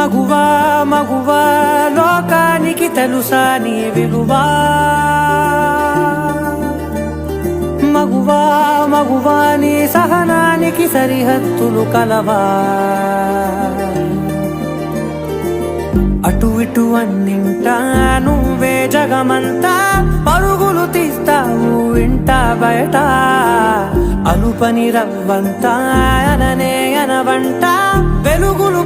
మగువా మగువా లోకానికి తెలుసా నీ విలువా మగువా మగువా నీ సహనానికి సరిహద్దులు కలవా అటు ఇటు అన్నింటా నువ్వే జగమంతా పరుగులు తీస్తావు ఇంట బయట అలుపని రవ్వంతా అననే అనవంట వెలుగులు